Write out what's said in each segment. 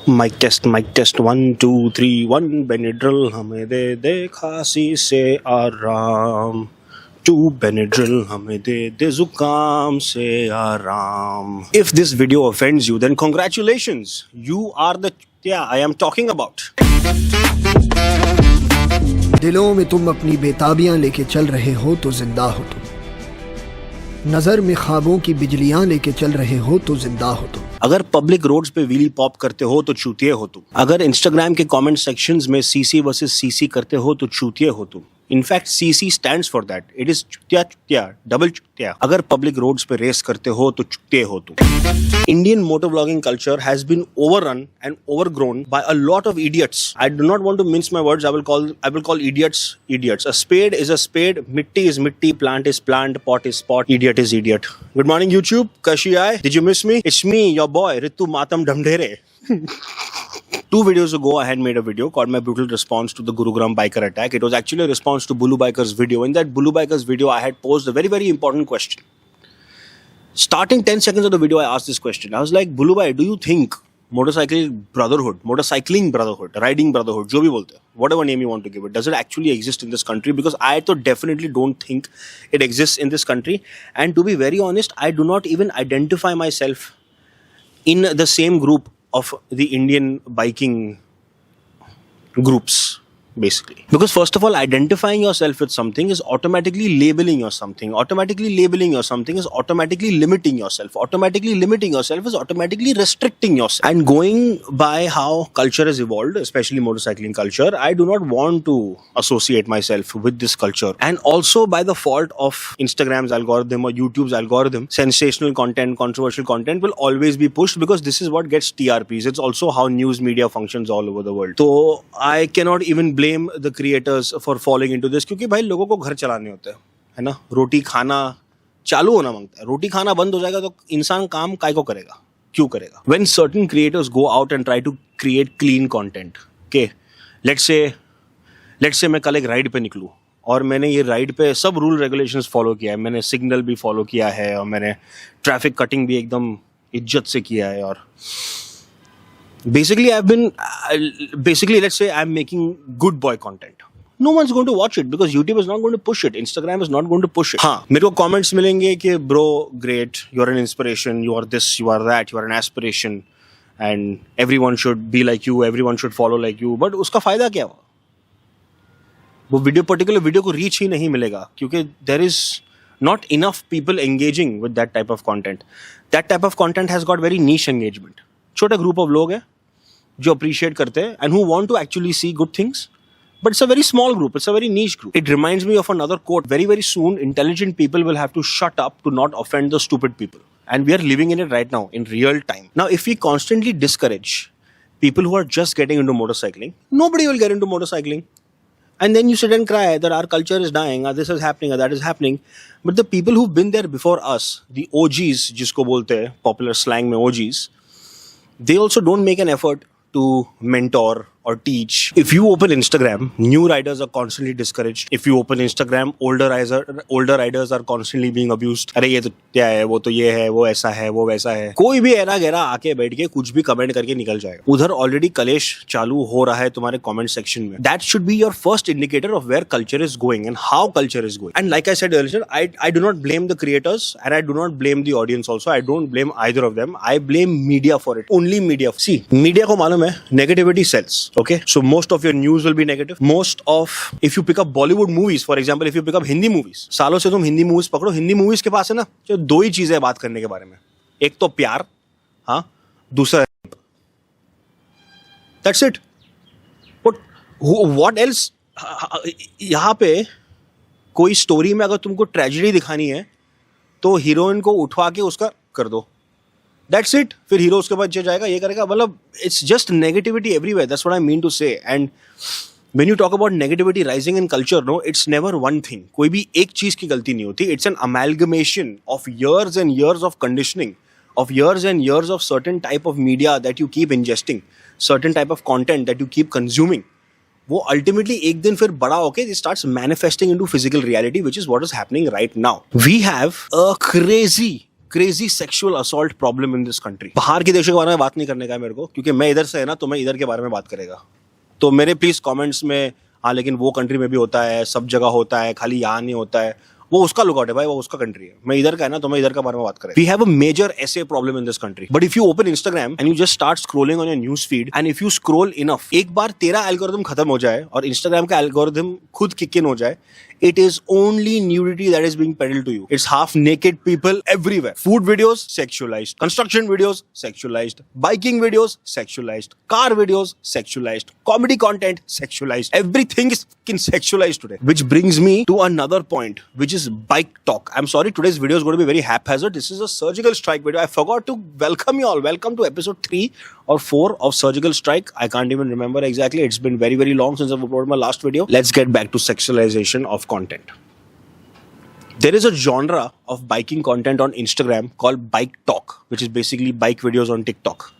Mic test 1 2 3 1 बेनिड्रिल हमें दे दे खांसी से आराम 2 बेनिड्रिल हमें दे दे जुकाम से आराम. If this video offends you, then congratulations, you are the I am talking about. दिलों में तुम अपनी बेताबियां लेके चल रहे हो तो जिंदा हो तुम. नजर में ख्वाबों की बिजलियां लेके चल रहे हो तो जिंदा हो तुम. अगर पब्लिक रोड्स पे व्हीली पॉप करते हो तो चूतिए हो तुम. अगर इंस्टाग्राम के कमेंट सेक्शंस में सीसी वर्सेस सीसी करते हो तो चूतिए हो तुम. In fact CC stands for that. It is चुतिया चुतिया डबल चुतिया. अगर पब्लिक रोड्स पे रेस करते हो तो चुतिए हो तुम. Indian motor vlogging culture has been overrun and overgrown by a lot of idiots. I do not want to mince my words. I will call idiots idiots. A spade is a spade. Mitti is mitti. Plant is plant. Pot is pot. Idiot is idiot. Good morning, YouTube. Kashi hai? Did you miss me? It's me, your boy, Ritu Matam Damdhere. 2 videos ago, I had made a video called my brutal response to the Gurugram biker attack. It was actually a response to Bulu Biker's video. In that Bulu Biker's video, I had posed a very, very important question. Starting 10 seconds of the video, I asked this question. I was like, Bulu Bhai, do you think motorcycling brotherhood, riding brotherhood, jo bhi bolte hai, whatever name you want to give it, does it actually exist in this country? Because I definitely don't think it exists in this country. And to be very honest, I do not even identify myself in the same group of the Indian biking groups. Basically, because first of all, identifying yourself with something is automatically labeling your something. Automatically labeling your something is automatically limiting yourself. Automatically limiting yourself is automatically restricting yourself. And going by how culture has evolved, especially motorcycling culture, I do not want to associate myself with this culture. And also by the fault of Instagram's algorithm or YouTube's algorithm, sensational content, controversial content will always be pushed because this is what gets TRPs. It's also how news media functions all over the world. So I cannot even blame the creators for falling into this, क्योंकि भाई लोगों को घर चलाने होते हैं, है ना. रोटी खाना चालू होना मांगता है. रोटी खाना बंद हो जाएगा तो इंसान काम काय को करेगा, क्यों करेगा. When certain creators go out and try to create clean content, okay, let's say मैं कल एक राइड पे निकलूं और मैंने ये राइड पे सब रूल रेगुलेशंस फॉलो किया है. मैंने सिग्नल भी फॉलो किया है और मैंने ट्रैफिक कटिंग भी एकदम इज्जत से किया है. और basically let's say I'm making good boy content. No one's going to watch it because YouTube is not going to push it. Instagram is not going to push it. हाँ, मेरे को comments मिलेंगे कि bro great, you're an inspiration, you are this, you are that, you are an aspiration and everyone should be like you, everyone should follow like you. But उसका फायदा क्या हुआ? वो particular video को reach ही नहीं मिलेगा क्योंकि there is not enough people engaging with that type of content. That type of content has got very niche engagement. छोटा ग्रुप ऑफ लोग हैं जो अप्रिशिएट करते हैं and who want to actually see good things, but it's a very small group, it's a very niche group. It reminds me of another quote. Very, very soon intelligent people will have to shut up to not offend the stupid people, and we are living in it right now in real time. Now if we constantly discourage people who are just getting into motorcycling, nobody will get into motorcycling. And then you sit and cry that our culture is dying, or this is happening, or that is happening. But the people who've been there before us, the OGs जिसको बोलते हैं popular slang में OGs, they also don't make an effort to mentor or teach. If you open Instagram, new riders are constantly discouraged. If you open Instagram, older riders are constantly being abused. अरे ये तो क्या है, वो तो ये है, वो ऐसा है, वो वैसा है. कोई भी ऐरा गैरा आके बैठ के कुछ भी कमेंट करके निकल जाएगा. उधर ऑलरेडी कलेश चालू हो रहा है तुम्हारे कमेंट सेक्शन में. That should be your first indicator of where culture is going and how culture is going. And like I said earlier, I do not blame the creators and I do not blame the audience also. I don't blame either of them. I blame media for it. Only media. See, media को मालूम है negativity sells. Okay, so most of your news will be negative. If you pick up Bollywood movies, for example, if you pick up Hindi movies, सालों से तुम Hindi movies पकड़ो. Hindi movies के पास है ना जो 2 ही चीजें बात करने के बारे में. एक तो प्यार, हाँ, दूसरा that's it. But what else? यहाँ पे कोई स्टोरी में अगर तुमको ट्रेजेडी दिखानी है तो हीरोइन को उठवा के उसका कर दो. That's it. फिर हीरो उसके बाद जाएगा, ये करेगा. मतलब it's just negativity everywhere. That's what I mean to say. And when you talk about negativity rising in culture, no, it's never one thing. कोई भी एक चीज की गलती नहीं होती. It's an amalgamation of years and years of conditioning, of years and years of certain type of media that you keep ingesting, certain type of content that you keep consuming. वो ultimately एक दिन फिर बड़ा होके it starts manifesting into physical reality, which is what is happening right now. We have a crazy sexual assault problem in this country. बाहर के देशों के बारे में बात नहीं करने का है मेरे को, क्योंकि मैं इधर से है ना, तो मैं इधर के बारे में बात करेगा. तो मेरे प्लीज कमेंट्स में हाँ लेकिन वो कंट्री में भी होता है, सब जगह होता है, खाली यहाँ नहीं होता है, वो उसका लुकआउट है भाई, वो उसका कंट्री है. मैं इधर का है ना, तो मैं इधर का बारे में बात करें. वी हैव अ मेजर ऐसे problem in this country. But if you open Instagram and you just start scrolling on your news feed and if you scroll enough, एक बार तेरा एल्गोरिथम खत्म हो जाए और इंस्टाग्राम का एल्गोरिथम खुद किक इन हो जाए, it is only nudity that is being peddled to you. It's half naked people everywhere. Food videos sexualized, construction videos sexualized, biking videos sexualized, car videos sexualized, comedy content sexualized. Everything is fucking sexualized today. Which brings me to another point, which is bike talk. I'm sorry, today's video is going to be very haphazard. This is a surgical strike video. I forgot to welcome you all. Welcome to episode 3 or 4 of Surgical Strike. I can't even remember exactly. It's been very, very long since I've uploaded my last video. Let's get back to sexualization of content. There is a genre of biking content on Instagram called bike talk, which is basically bike videos on TikTok.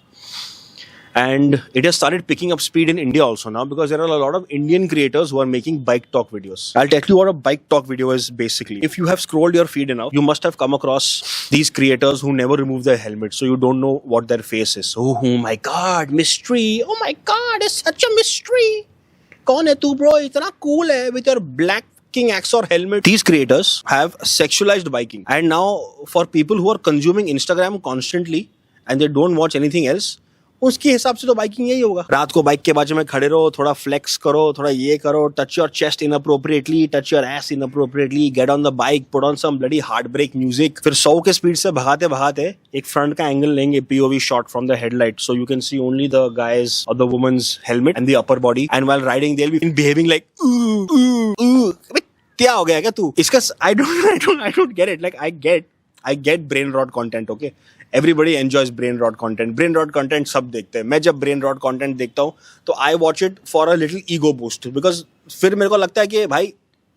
And it has started picking up speed in India also now, because there are a lot of Indian creators who are making bike talk videos. I'll tell you what a bike talk video is basically. If you have scrolled your feed enough, you must have come across these creators who never remove their helmet, so you don't know what their face is. Oh my god, mystery. Oh my god, it's such a mystery. कौन है तू bro? इतना cool है with your black king axe or helmet. These creators have sexualized biking, and now for people who are consuming Instagram constantly and they don't watch anything else, उसके हिसाब से तो biking यही होगा. रात को बाइक के बाजू में खड़े रहो, थोड़ा फ्लेक्स करो, थोड़ा ये करो, touch your chest inappropriately, touch your ass inappropriately, get on the bike, put on some bloody heartbreak music. फिर 100 के स्पीड से भगाते भगाते एक फ्रंट का एंगल लेंगे, POV shot from the headlight, so you can see only the guys और the women's helmet and the upper body, and while riding they will be behaving like क्या हो गया क्या तू इसका. I don't get it. Like I get brain rot content. Okay, everybody enjoys brain rot content. Brain rot content सब देखते हैं. मैं जब ब्रेन रॉट कंटेंट देखता हूँ तो I watch it for a little ego boost, because फिर मेरे को लगता है कि भाई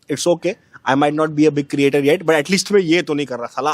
it's okay, I might not be a big creator yet, but at least मैं ये तो नहीं कर रहा. साला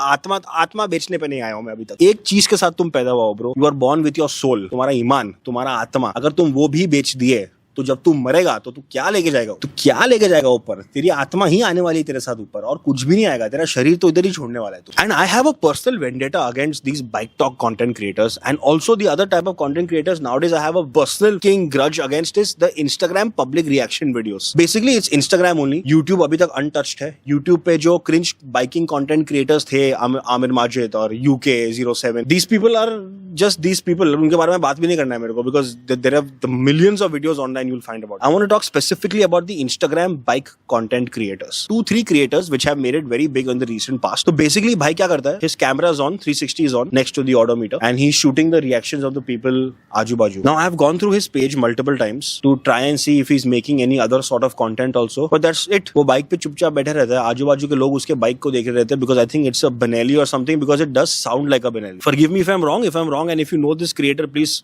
आत्मा बेचने पे नहीं आया हूं मैं अभी तक. एक चीज के साथ तुम पैदा हुआ हो bro, you are born with your soul. तुम्हारा ईमान, तुम्हारा आत्मा, अगर तुम वो भी बेच दिए तो जब तू मरेगा तो तू क्या लेके जाएगा? तू क्या लेके जाएगा ऊपर? तेरी आत्मा ही आने वाली है तेरे साथ ऊपर, और कुछ भी नहीं आएगा. तेरा शरीर तो इधर ही छोड़ने वाला है तू. And I have a personal vendetta against these bike talk content creators and also the other type of content creators. Nowadays I have a personal king grudge against is the Instagram public reaction videos. Basically it's Instagram only. YouTube अभी तक untouched है. YouTube पे जो cringe biking content creators थे, आमिर माजिद और UK07, these people are just these people. उनके बारे में बात भी नहीं करना है मेरे को, because there are the millions of videos online you will find about. I want to talk specifically about the Instagram bike content creators. 2-3 creators which have made it very big in the recent past. So basically भाई क्या करता है? His camera is on, 360 is on next to the odometer, and he's shooting the reactions of the people आजू बाजू. Now I have gone through his page multiple times to try and see if he's making any other sort of content also, but that's it. वो bike पे चुपचाप बैठा रहता है, आजू बाजू के लोग उसके बाइक को देख रहे रहते हैं, because I think it's a Benelli or something, because it does sound like a Benelli. Forgive me if I'm wrong. If I'm wrong, and if you know this creator, please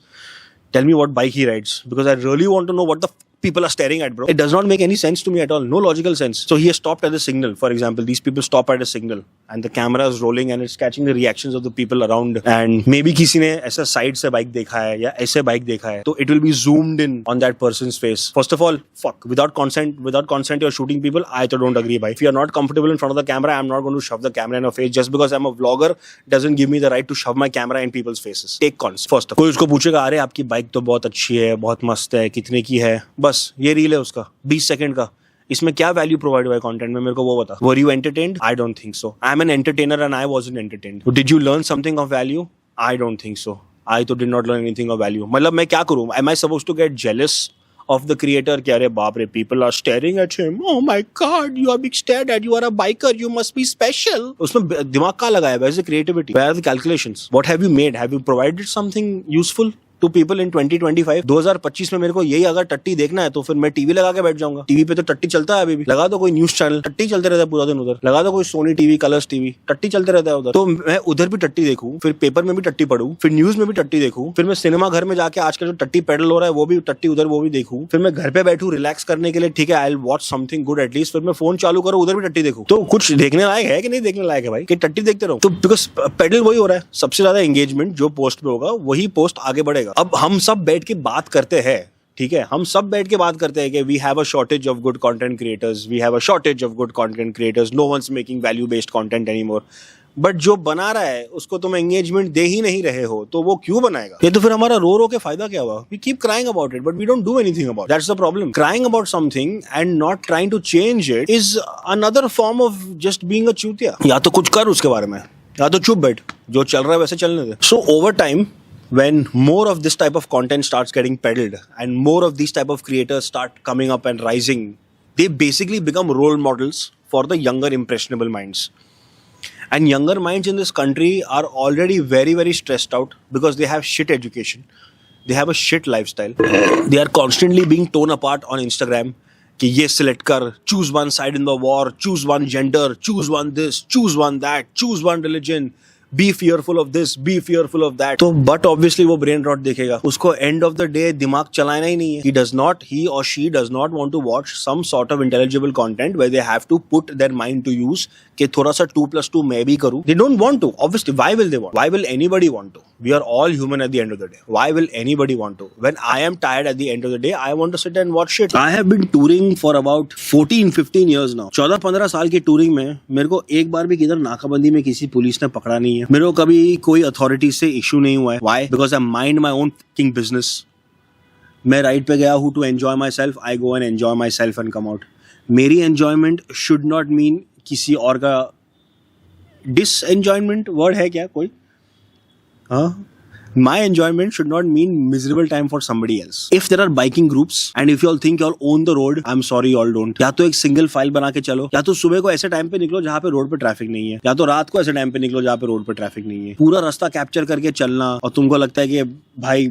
tell me what bike he rides, because I really want to know what the people are staring at, bro. It does not make any sense to me at all. No logical sense. So he has stopped at the signal. For example, these people stop at a signal and the camera is rolling and it's catching the reactions of the people around. And maybe किसी ने ऐसा side से bike देखा है या ऐसे bike देखा है, तो it will be zoomed in on that person's face. First of all, fuck. Without consent, you're shooting people. I don't agree, bhai. If you're not comfortable in front of the camera, I'm not going to shove the camera in your face. Just because I'm a vlogger doesn't give me the right to shove my camera in people's faces. Take cons. First of all, कोई उसको पूछेगा, अरे आपकी bike तो बहुत अच्छी है, बहुत मस्त है, कितने की है? बस ये रील है उसका 20 सेकंड का. इसमें क्या वैल्यू प्रोवाइड हुआ है कंटेंट में, मेरे को वो बता. Were you entertained? I don't think so. I am an entertainer and I wasn't entertained. Did you learn something of value? I don't think so. I तो did not learn anything of value. मतलब मैं क्या करूं? Am I supposed to get jealous of the creator? क्या अरे बाप रे, people are staring at him. Oh my God, you are being stared at. You are a biker. You must be special. उसमें दिमाग कहाँ लगाया? Where is the creativity? Where are the calculations? What have you made? Have you provided something useful to people in 2025? 2025 में मेरे को यही अगर टट्टी देखना है तो फिर मैं टीवी लगा के बैठ जाऊंगा. टीवी पे तो टट्टी चलता है अभी भी. लगा दो कोई न्यूज चैनल, टट्टी चलते रहता है पूरा दिन उधर. लगा दो कोई सोनी टीवी, कलर्स टीवी, टट्टी चलते रहता है उधर. तो मैं उधर भी टट्टी देखूं, फिर पेपर में भी टट्टी पढ़ूं, फिर न्यूज में भी टट्टी देखूं, फिर मैं सिनेमा घर में जाके आजकल जो टट्टी पेडल हो रहा है वो भी टट्टी उधर वो भी देखूं, फिर मैं घर पे बैठूं रिलैक्स करने के लिए, ठीक है, I will watch something good at least, फिर मैं फोन चालू करूं उधर भी टट्टी देखूं. तो कुछ देखने लायक है कि नहीं देखने लायक है भाई कि टट्टी देखते रहो? तो बिकॉज पेडल वही हो रहा है, सबसे ज्यादा एंगेजमेंट जो पोस्ट पे होगा वही पोस्ट आगे बढ़ेगा. अब हम सब बैठ के बात करते हैं, ठीक है, हम सब बैठ के बात करते हैं कि we have a shortage of good content creators, we have a shortage of good content creators, no one's making value based content anymore. But जो बना रहा है उसको तुम एंगेजमेंट दे ही नहीं रहे हो, तो वो क्यों बनाएगा? ये तो फिर हमारा रो रो के फायदा क्या हुआ? We keep crying about it but we don't do anything about. That's the problem. Crying about something and not trying to change it is another form of just being a चूतिया। या तो कुछ कर उसके बारे में, या तो चुप बैठ, जो चल रहा है वैसे चलने दे। So over time when more of this type of content starts getting peddled and more of these type of creators start coming up and rising, they basically become role models for the younger impressionable minds. And younger minds in this country are already very, very stressed out because they have shit education. They have a shit lifestyle. They are constantly being torn apart on Instagram. कि ये select कर, choose one side in the war, choose one gender, choose one this, choose one that, choose one religion. Be fearful of this, be fearful of that. तो but obviously वो brain rot देखेगा, उसको end of the day दिमाग चलाना ही नहीं है. He or she does not want to watch some sort of intelligible content where they have to put their mind to use कि थोड़ा सा 2+2 मैं भी करूँ. They don't want to. Obviously, why will they want? Why will anybody want to? We are all human at the end of the day. Why will anybody want to? When I am tired at the end of the day, I want to sit and watch shit. I have been touring for about 14-15 years now. 14-15 साल की touring में मेरे को एक बार भी किधर नाकाबंदी में किसी पुलिस ने पकड़ा नहीं है. मेरे को कभी कोई अथॉरिटी से इशू नहीं हुआ है. Why? Because I mind my own fucking business. मैं राइड पे गया हूँ to enjoy myself. I go and enjoy myself and come out. मेरी enjoyment should not mean किसी और का disenjoyment word है क्या कोई? हाँ. My enjoyment should not mean miserable time for somebody else. If there are biking groups and if you all think you all own the road, I'm sorry you all don't. या तो एक single file बना के चलो, या तो सुबह को ऐसे टाइम पे निकलो जहाँ पे रोड पे ट्रैफिक नहीं है, या तो रात को ऐसे टाइम पे निकलो जहाँ पे रोड पे ट्रैफिक नहीं है. पूरा रास्ता कैप्चर करके चलना और तुमको लगता है कि भाई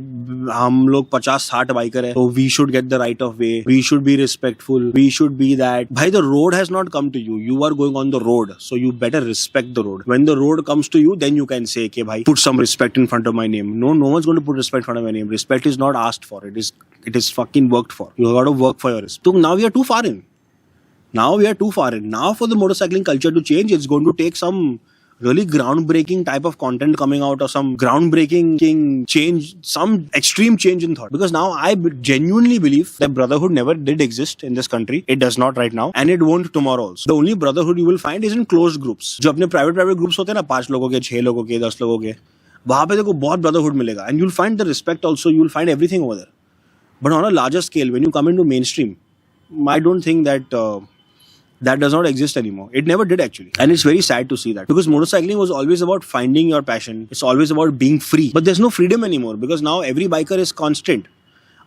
हम लोग 50-60 बाइकर है तो we should get the right of way, we should be respectful, we should be that. भाई the road has not come to you, you are going on the road, so you better respect the road. When the road comes to you then you can say कि भाई put some respect in front of my name. No one's going to put respect in front of my name. Respect is not asked for. It is fucking worked for. You got to work for your respect. So now we are too far in. Now for the motorcycling culture to change, it's going to take some really groundbreaking type of content coming out, or some groundbreaking change, some extreme change in thought. Because now I genuinely believe that brotherhood never did exist in this country. It does not right now, and it won't tomorrow also. The only brotherhood you will find is in closed groups. जो अपने private groups होते हैं ना, 5 लोगों के, 6 लोगों के, 10 लोगों के, वहां पे देखो बहुत ब्रदरहुड मिलेगा. And you'll find the respect also, you'll find everything over there. But on a larger scale when you come into mainstream, I don't think that does not exist anymore. It never did actually, and it's very sad to see that, because motorcycling was always about finding your passion. It's always about being free, but there's no freedom anymore because now every biker is constant.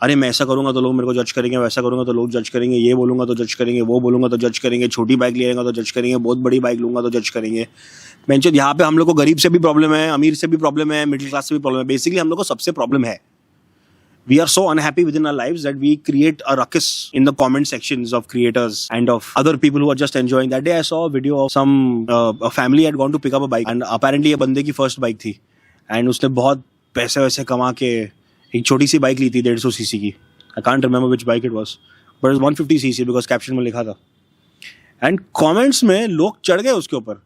अरे मैं ऐसा करूंगा तो लोग मेरे को जज करेंगे, वैसा करूंगा तो लोग जज करेंगे, ये बोलूंगा तो जज करेंगे, वो बोलूंगा तो जज करेंगे, छोटी बाइक लेगा तो जज करेंगे, बहुत बड़ी बाइक लूंगा तो जज करेंगे. बेंचो यहाँ पे हम लोग को गरीब से भी प्रॉब्लम है, अमीर से भी प्रॉब्लम है, मिडिल क्लास से भी प्रॉब्लम है. बेसिकली हम लोग को सबसे प्रॉब्लम है. We are so unhappy within our lives that we create a ruckus in the comment sections of creators and of other people who are just enjoying. That day I saw a video of some a family had gone to pick up a bike, and apparently ये बंदे की first bike थी, and उसने बहुत पैसे वैसे कमा के एक छोटी सी बाइक ली थी 150 cc की. I can't remember which bike it was, but it was 150 cc because caption में लिखा था. And comments में लोग चढ़ गए उसके ऊपर.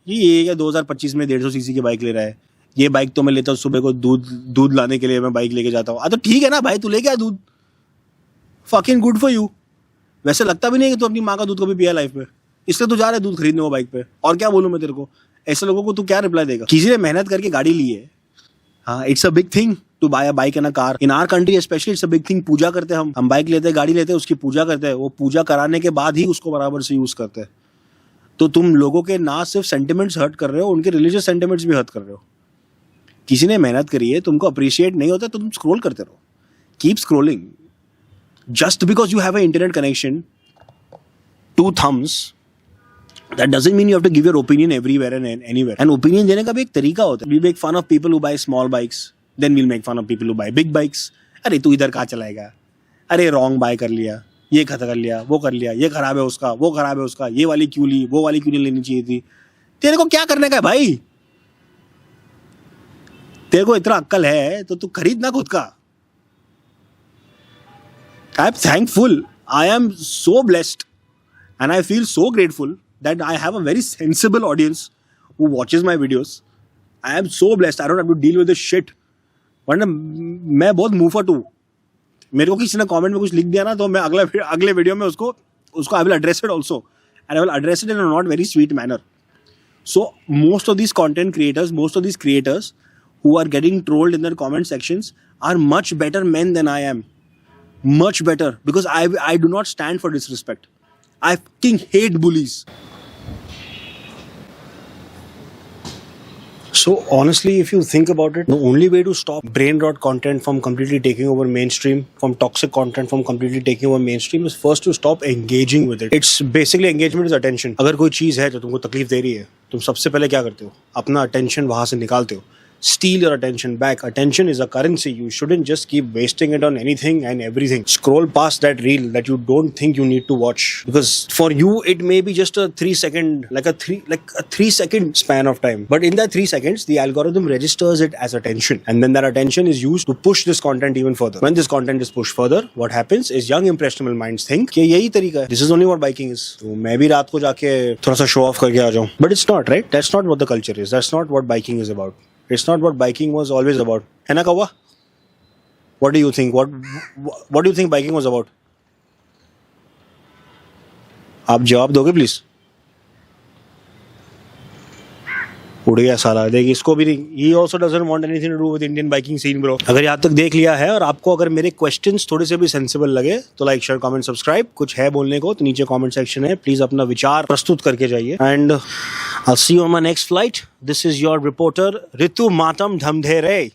ये क्या 2025 में 150 cc की बाइक ले रहा है, ये बाइक तो मैं लेता हूँ सुबह को दूध लाने के लिए, मैं बाइक लेके जाता हूँ. तो ठीक है ना भाई, तू लेके आ दूध, फकिंग गुड फॉर यू. वैसे लगता भी नहीं कि तू अपनी माँ का दूध कभी पिया लाइफ में, इसलिए तू जा रहा है दूध खरीदने वो बाइक पे. और क्या बोलूँ मैं तेरे को, ऐसे लोगों को तू क्या रिप्लाई देगा? किसी ने मेहनत करके गाड़ी ली है. हाँ, it's a big thing to buy a bike and a car. In our country especially it's a big thing. पूजा करते हैं हम बाइक लेते हैं, गाड़ी लेते हैं, उसकी पूजा करते हैं. वो पूजा कराने के बाद ही उसको बराबर से यूज करते हैं. तो तुम लोगों के ना सिर्फ सेंटिमेंट्स हर्ट कर रहे हो, उनके रिलीजियस सेंटिमेंट्स भी हर्ट कर रहे हो. किसी ने मेहनत करी है, तुमको अप्रिशिएट नहीं होता तो तुम स्क्रॉल करते रहो. Keep scrolling. Just because you have a internet connection, 2 thumbs, that doesn't mean you have to give your opinion everywhere and anywhere. And opinion देने का भी एक तरीका होता है. We make fun of people who buy small bikes, then we'll make fun of people who buy big bikes. अरे तू इधर कहाँ चलाएगा, अरे रॉन्ग बाय कर लिया, ये खत्म कर लिया, वो कर लिया, ये खराब है उसका, वो खराब है उसका, ये वाली क्यों ली, वो वाली क्यों नहीं लेनी चाहिए थी. तेरे को क्या करने का है भाई? तेरे को इतना अक्कल है तो तू खरीद ना खुद का. I am thankful, I am so blessed and I feel so grateful that I have a very sensible audience who watches my videos. I am so blessed. I don't have to deal with this shit. वरना मैं बहुत मुफट हूँ. मेरे को किसी ने comment में कुछ लिख दिया ना, तो मैं अगले वीडियो में उसको I will address it also, and I will address it in a not very sweet manner. So most of these content creators, most of these creators who are getting trolled in their comment sections are much better men than I am. Much better, because I do not stand for disrespect. I fucking hate bullies. So honestly, if you think about it, the only way to stop brain rot content from completely taking over mainstream, from toxic content from completely taking over mainstream, is first to stop engaging with it. It's basically engagement is attention. अगर कोई चीज है जो तुमको तकलीफ दे रही है, तुम सबसे पहले क्या करते हो? अपना attention वहां से निकालते हो. Steal your attention back. Attention is a currency. You shouldn't just keep wasting it on anything and everything. Scroll past that reel that you don't think you need to watch, because for you it may be just a 3 second, like a 3 second span of time. But in that 3 seconds, the algorithm registers it as attention, and then that attention is used to push this content even further. When this content is pushed further, what happens is young impressionable minds think कि यही तरीका है. This is only what biking is. तो मैं भी रात को जाके थोड़ा सा show off करके आ जाऊँ. But it's not, right? That's not what the culture is. That's not what biking is about. It's not what biking was always about. है ना कौवा? What do you think? What do you think biking was about? आप जवाब दोगे please? उड़ गया साला. देखिए इसको भी नहीं. He also doesn't want anything to do with Indian biking scene, bro. अगर यहाँ तक देख लिया है और आपको अगर मेरे questions थोड़े से भी सेंसिबल लगे तो लाइक शेयर कमेंट सब्सक्राइब. कुछ है बोलने को तो नीचे कमेंट सेक्शन है, प्लीज अपना विचार प्रस्तुत करके जाइए. And I'll see you on my next flight. This is your reporter Ritu Matam Dhamdhere.